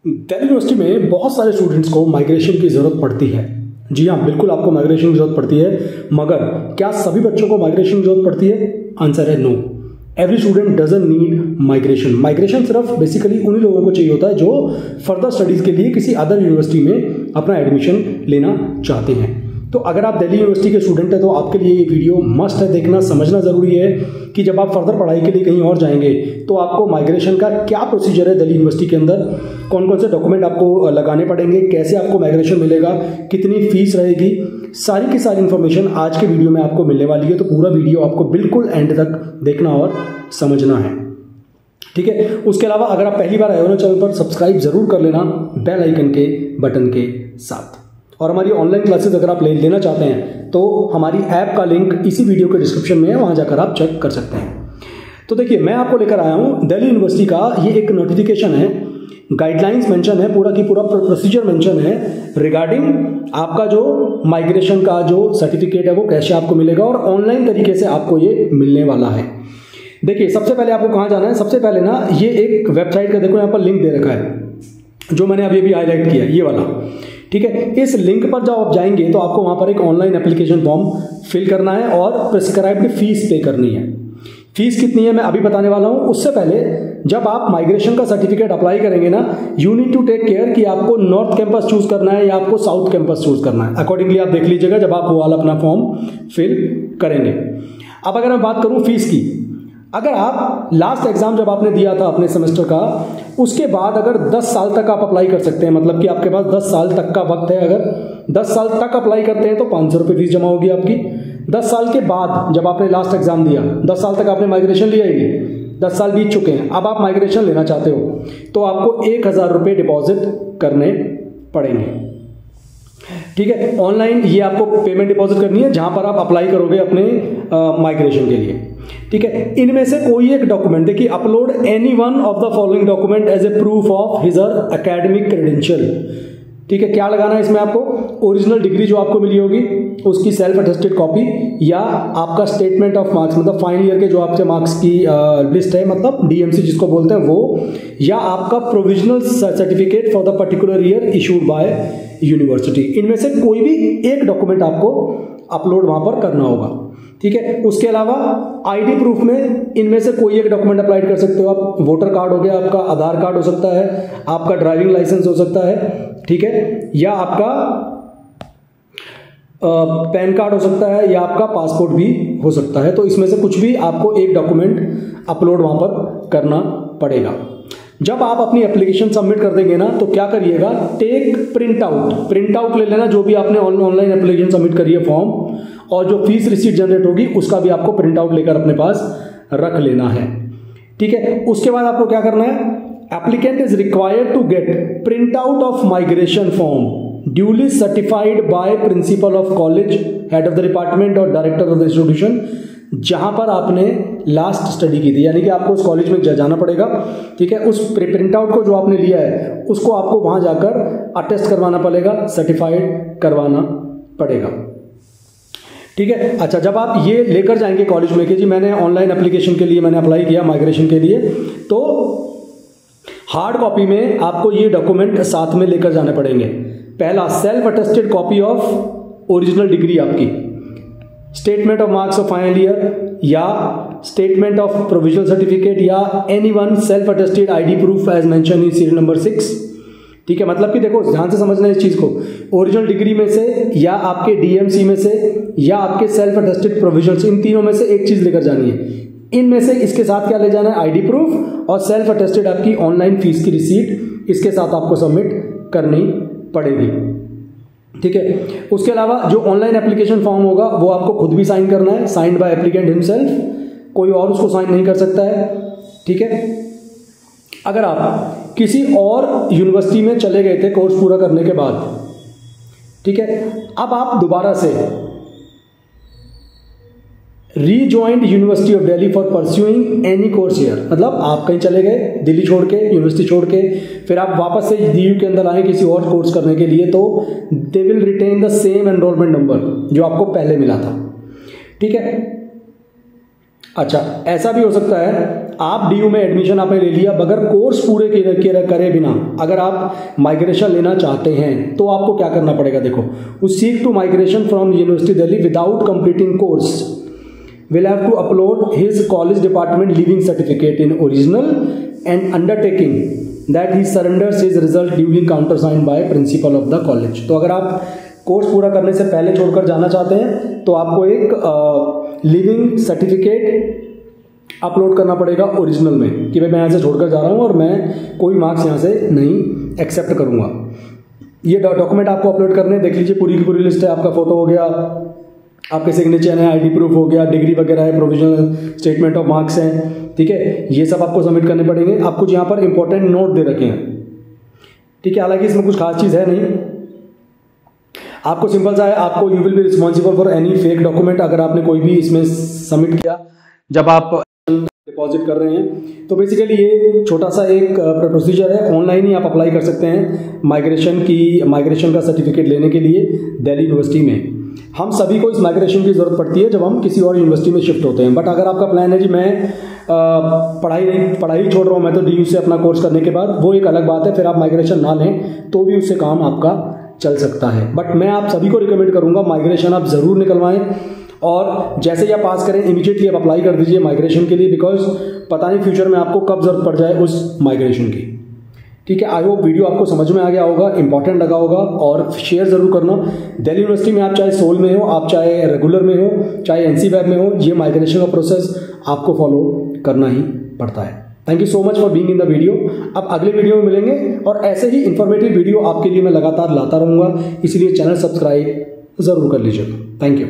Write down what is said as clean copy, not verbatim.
Delhi university में बहुत सारे स्टूडेंट्स को माइग्रेशन की ज़रूरत पड़ती है। जी हाँ, बिल्कुल आपको माइग्रेशन की ज़रूरत पड़ती है, मगर क्या सभी बच्चों को माइग्रेशन की ज़रूरत पड़ती है? आंसर है no. Every student doesn't need migration. Migration सिर्फ बेसिकली उन्हीं लोगों को चाहिए होता है जो फर्दर स्टडीज़ के लिए किसी अदर यूनिवर्सिटी में अपना एडमिशन लेना चाहते हैं। तो अगर आप दिल्ली यूनिवर्सिटी के स्टूडेंट हैं तो आपके लिए ये वीडियो मस्ट है, देखना समझना ज़रूरी है कि जब आप फर्दर पढ़ाई के लिए कहीं और जाएंगे तो आपको माइग्रेशन का क्या प्रोसीजर है दिल्ली यूनिवर्सिटी के अंदर, कौन कौन से डॉक्यूमेंट आपको लगाने पड़ेंगे, कैसे आपको माइग्रेशन मिलेगा, कितनी फीस रहेगी, सारी की सारी इन्फॉर्मेशन आज के वीडियो में आपको मिलने वाली है। तो पूरा वीडियो आपको बिल्कुल एंड तक देखना और समझना है, ठीक है। उसके अलावा अगर आप पहली बार आए हो ना चैनल पर, सब्सक्राइब जरूर कर लेना बेल आइकन के बटन के साथ। और हमारी ऑनलाइन क्लासेस अगर आप लेना चाहते हैं तो हमारी ऐप का लिंक इसी वीडियो के डिस्क्रिप्शन में है, वहां जाकर आप चेक कर सकते हैं। तो देखिए, मैं आपको लेकर आया हूं दिल्ली यूनिवर्सिटी का ये एक नोटिफिकेशन है, गाइडलाइंस मेंशन है, पूरा की पूरा प्रोसीजर मेंशन है रिगार्डिंग आपका जो माइग्रेशन का जो सर्टिफिकेट है वो कैसे आपको मिलेगा और ऑनलाइन तरीके से आपको ये मिलने वाला है। देखिए, सबसे पहले आपको कहाँ जाना है? सबसे पहले ना ये एक वेबसाइट का देखो यहाँ पर लिंक दे रखा है जो मैंने अभी अभी हाईलाइट किया, ये वाला, ठीक है। इस लिंक पर जब आप जाएंगे तो आपको वहां पर एक ऑनलाइन एप्लीकेशन फॉर्म फिल करना है और प्रिस्क्राइब्ड फीस पे करनी है। फीस कितनी है मैं अभी बताने वाला हूं। उससे पहले जब आप माइग्रेशन का सर्टिफिकेट अप्लाई करेंगे ना, you need to take care कि आपको नॉर्थ कैंपस चूज करना है या आपको साउथ कैंपस चूज करना है। अकॉर्डिंगली आप देख लीजिएगा जब आप वो वाला अपना फॉर्म फिल करेंगे। अब अगर मैं बात करूं फीस की, अगर आप लास्ट एग्जाम जब आपने दिया था अपने सेमेस्टर का, उसके बाद अगर 10 साल तक आप अप्लाई कर सकते हैं, मतलब कि आपके पास 10 साल तक का वक्त है, अगर 10 साल तक अप्लाई करते हैं तो 500 रुपये फीस जमा होगी आपकी। 10 साल के बाद जब आपने लास्ट एग्जाम दिया, 10 साल तक आपने माइग्रेशन लिया ही नहीं, 10 साल बीत चुके हैं, अब आप माइग्रेशन लेना चाहते हो तो आपको 1000 रुपये डिपॉजिट करने पड़ेंगे, ठीक है। ऑनलाइन ये आपको पेमेंट डिपॉजिट करनी है जहां पर आप अप्लाई करोगे अपने माइग्रेशन के लिए, ठीक है। इनमें से कोई एक डॉक्यूमेंट, देखिए, upload any one of the following document as a proof of his और एकेडमिक क्रेडेंशियल, ठीक है। क्या लगाना है इसमें? आपको ओरिजिनल डिग्री जो आपको मिली होगी उसकी सेल्फ अटेस्टेड कॉपी, या आपका स्टेटमेंट ऑफ मार्क्स, मतलब फाइनल ईयर के जो आपके मार्क्स की लिस्ट है, मतलब डीएमसी जिसको बोलते हैं वो, या आपका provisional certificate for the particular year issued by university. इनमें से कोई भी एक डॉक्यूमेंट आपको अपलोड वहां पर करना होगा, ठीक है। उसके अलावा आईडी प्रूफ में इनमें से कोई एक डॉक्यूमेंट अप्लाई कर सकते हो आप। वोटर कार्ड हो गया, आपका आधार कार्ड हो सकता है, आपका ड्राइविंग लाइसेंस हो सकता है, ठीक है, या आपका पैन कार्ड हो सकता है, या आपका पासपोर्ट भी हो सकता है। तो इसमें से कुछ भी आपको एक डॉक्यूमेंट अपलोड वहां पर करना पड़ेगा। जब आप अपनी एप्लीकेशन सबमिट कर देंगे ना तो क्या करिएगा, टेक प्रिंट आउट ले लेना जो भी आपने ऑनलाइन एप्लीकेशन सबमिट करी है फॉर्म, और जो फीस रिसीट जनरेट होगी उसका भी आपको प्रिंट आउट लेकर अपने पास रख लेना है, ठीक है। उसके बाद आपको क्या करना है, applicant is required to get print out of migration form duly certified by principal of college, head of the department और डायरेक्टर ऑफ द इंस्टीट्यूशन जहां पर आपने लास्ट स्टडी की थी, यानी कि आपको उस कॉलेज में जाना पड़ेगा, ठीक है। उस प्रिंट आउट को जो आपने लिया है उसको आपको वहां जाकर अटेस्ट करवाना पड़ेगा, सर्टिफाइड करवाना पड़ेगा, ठीक है। अच्छा, जब आप ये लेकर जाएंगे कॉलेज में कि जी मैंने ऑनलाइन एप्लीकेशन के लिए मैंने अप्लाई किया माइग्रेशन के लिए, तो हार्ड कॉपी में आपको ये डॉक्यूमेंट साथ में लेकर जाने पड़ेंगे। पहला, self attested copy of original degree आपकी, statement of marks of final year, या स्टेटमेंट ऑफ प्रोविजनल सर्टिफिकेट, या any one self attested ID proof as mention in serial number 6, ठीक है। मतलब कि देखो, ध्यान से समझना इस चीज को, ओरिजिनल डिग्री में से, या आपके डीएमसी में से, या आपके सेल्फ अटेस्टेड प्रोविजनल से, इन तीनों में से एक चीज लेकर जानी है। इनमें से इसके साथ क्या ले जाना है? आईडी प्रूफ, और सेल्फ अटेस्टेड आपकी ऑनलाइन फीस की रिसीट इसके साथ आपको सबमिट करनी पड़ेगी, ठीक है। उसके अलावा जो ऑनलाइन एप्लीकेशन फॉर्म होगा वो आपको खुद भी साइन करना है, साइंड बाय एप्लीकेंट हिमसेल्फ, कोई और उसको साइन नहीं कर सकता है, ठीक है। अगर आप किसी और यूनिवर्सिटी में चले गए थे कोर्स पूरा करने के बाद, ठीक है, अब आप दोबारा से rejoined university of Delhi for pursuing any course year, मतलब आप कहीं चले गए दिल्ली छोड़ के, यूनिवर्सिटी छोड़ के, फिर आप वापस से डीयू के अंदर आए किसी और कोर्स करने के लिए, तो they will retain the same enrolment number जो आपको पहले मिला था, ठीक है। अच्छा, ऐसा भी हो सकता है आप DU में एडमिशन आपने ले लिया, बगैर कोर्स पूरे करे बिना अगर आप माइग्रेशन लेना चाहते हैं तो आपको क्या करना पड़ेगा? देखो, वो seek to migration from university Delhi without completing course will have to upload his college department leaving certificate in original and undertaking that he surrenders his result duly countersigned by principal of the college। तो अगर आप course पूरा करने से पहले छोड़कर जाना चाहते हैं तो आपको एक लिविंग सर्टिफिकेट अपलोड करना पड़ेगा ओरिजिनल में कि भाई मैं यहाँ से छोड़कर जा रहा हूँ और मैं कोई मार्क्स यहाँ से नहीं एक्सेप्ट करूँगा। ये डॉक्यूमेंट आपको अपलोड करने, देख लीजिए पूरी की पूरी लिस्ट है। आपका फोटो हो गया, आपके सिग्नेचर है, ID प्रूफ हो गया, डिग्री वगैरह है, प्रोविजनल स्टेटमेंट ऑफ मार्क्स हैं, ठीक है, ये सब आपको सबमिट करने पड़ेंगे। आप कुछ यहाँ पर इंपॉर्टेंट नोट दे रखे हैं, ठीक है, हालांकि इसमें कुछ खास चीज़ है नहीं, आपको सिंपल सा है, आपको you will be responsible for any fake document अगर आपने कोई भी इसमें सबमिट किया जब आप डिपॉजिट कर रहे हैं। तो बेसिकली ये छोटा सा एक प्रोसीजर है, ऑनलाइन ही आप अप्लाई कर सकते हैं माइग्रेशन का सर्टिफिकेट लेने के लिए दिल्ली यूनिवर्सिटी में। हम सभी को इस माइग्रेशन की ज़रूरत पड़ती है जब हम किसी और यूनिवर्सिटी में शिफ्ट होते हैं। बट अगर आपका प्लान है कि मैं पढ़ाई छोड़ रहा हूँ, मैं तो DU से अपना कोर्स करने के बाद, वो एक अलग बात है, फिर आप माइग्रेशन ना लें तो भी उससे काम आपका चल सकता है। बट मैं आप सभी को रिकमेंड करूँगा माइग्रेशन आप ज़रूर निकलवाएं, और जैसे ही आप पास करें इमीडिएटली आप अप्लाई कर दीजिए माइग्रेशन के लिए, बिकॉज पता नहीं फ्यूचर में आपको कब जरूरत पड़ जाए उस माइग्रेशन की, ठीक है। आई होप वीडियो आपको समझ में आ गया होगा, इंपॉर्टेंट लगा होगा, और शेयर जरूर करना। दिल्ली यूनिवर्सिटी में आप चाहे सोल में हो, आप चाहे रेगुलर में हो, चाहे NC वेब में हो, ये माइग्रेशन का प्रोसेस आपको फॉलो करना ही पड़ता है। Thank you so much for being in the video. अब अगले वीडियो में मिलेंगे और ऐसे ही इंफॉर्मेटिव वीडियो आपके लिए मैं लगातार लाता रहूँगा, इसलिए चैनल सब्सक्राइब जरूर कर लीजिएगा। Thank you.